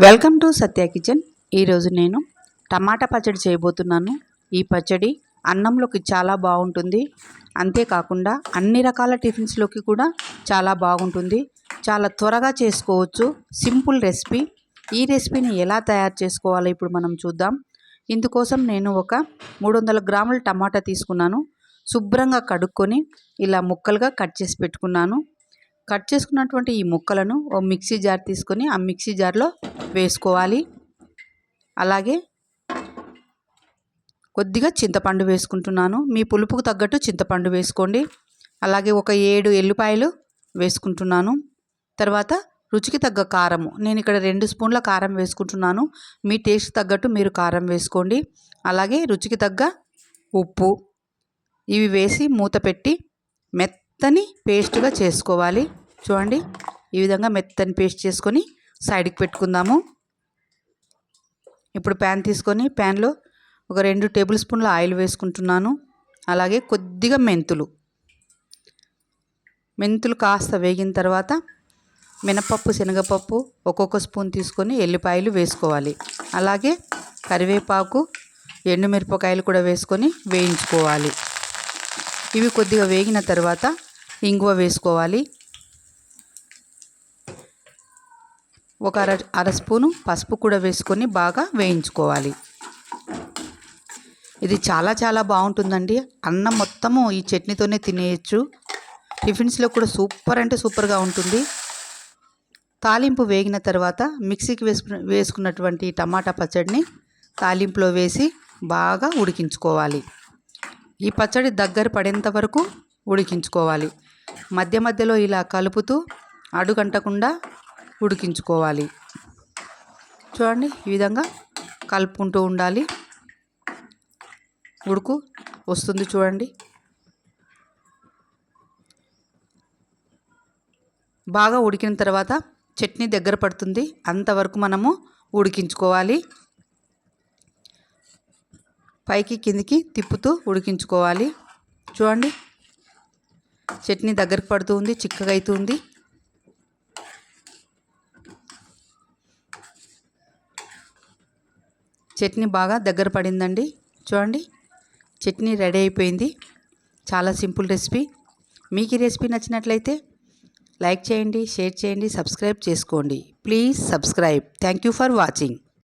Welcome to Satya kitchen. ఈరోజు నేను టమాటా పచ్చడి చేయబోతున్నాను. ఈ పచ్చడి అన్నంలోకి చాలా బాగుంటుంది. అంతేకాకుండా అన్ని రకాల టిఫిన్స్లోకి కూడా చాలా బాగుంటుంది. చాలా త్వరగా చేసుకోవచ్చు. Simple recipe. ఈ రెసిపీని ఎలా తయారు చేసుకోవాలో ఇప్పుడు మనం చూద్దాం. ఇందుకోసం నేను ఒక 300 గ్రాముల టమాటా తీసుకున్నాను. శుభ్రంగా కడుక్కొని ఇలా ముక్కలుగా కట్ చేసి పెట్టుకున్నాను. కట్ చేసుకున్నటువంటి ఈ ముక్కలను ఓ మిక్సీ జార్ తీసుకొని ఆ మిక్సీ జార్లో వేసుకోవాలి. అలాగే కొద్దిగా చింతపండు వేసుకుంటున్నాను. మీ పులుపుకు తగ్గట్టు చింతపండు వేసుకోండి. అలాగే ఒక 7 ఎల్లిపాయలు వేసుకుంటున్నాను. తర్వాత రుచికి తగ్గ కారము, నేను ఇక్కడ 2 స్పూన్ల కారం వేసుకుంటున్నాను. మీ టేస్ట్ తగ్గట్టు మీరు కారం వేసుకోండి. అలాగే రుచికి తగ్గ ఉప్పు, ఇవి వేసి మూత పెట్టి మెత్తని పేస్ట్గా చేసుకోవాలి. చూడండి, ఈ విధంగా మెత్తని పేస్ట్ చేసుకొని సైడ్కి పెట్టుకుందాము. ఇప్పుడు ప్యాన్ తీసుకొని ప్యాన్లో ఒక 2 టేబుల్ స్పూన్ల ఆయిల్ వేసుకుంటున్నాను. అలాగే కొద్దిగా మెంతులు కాస్త వేగిన తర్వాత మినపప్పు, శనగపప్పు ఒక్కొక్క స్పూన్ తీసుకొని ఎల్లిపాయలు వేసుకోవాలి. అలాగే కరివేపాకు, ఎండుమిరపకాయలు కూడా వేసుకొని వేయించుకోవాలి. ఇవి కొద్దిగా వేగిన తర్వాత ఇంగువ వేసుకోవాలి. ఒక అర స్పూను పసుపు కూడా వేసుకొని బాగా వేయించుకోవాలి. ఇది చాలా చాలా బాగుంటుందండి. అన్నం మొత్తము ఈ చట్నీతోనే తినేయచ్చు. టిఫిన్స్లో కూడా సూపర్ అంటే సూపర్గా ఉంటుంది. తాలింపు వేగిన తర్వాత మిక్సీకి వేసుకున్నటువంటి టమాటా పచ్చడిని తాలింపులో వేసి బాగా ఉడికించుకోవాలి. ఈ పచ్చడి దగ్గర పడేంత వరకు ఉడికించుకోవాలి. మధ్య మధ్యలో ఇలా కలుపుతూ అడుగంటకుండా ఉడికించుకోవాలి. చూడండి, ఈ విధంగా కలుపుకుంటూ ఉండాలి. ఉడుకు వస్తుంది చూడండి. బాగా ఉడికిన తర్వాత చట్నీ దగ్గర పడుతుంది. అంతవరకు మనము ఉడికించుకోవాలి. పైకి కిందికి తిప్పుతూ ఉడికించుకోవాలి. చూడండి, చట్నీ దగ్గరకు పడుతూ ఉంది, చిక్కగా అవుతుంది. చట్నీ బాగా దగ్గర పడిందండి. చూడండి, చట్నీ రెడీ అయిపోయింది. చాలా సింపుల్ రెసిపీ. మీకు ఈ రెసిపీ నచ్చినట్లయితే లైక్ చేయండి, షేర్ చేయండి, సబ్స్క్రైబ్ చేసుకోండి. Please subscribe. Thank you for watching.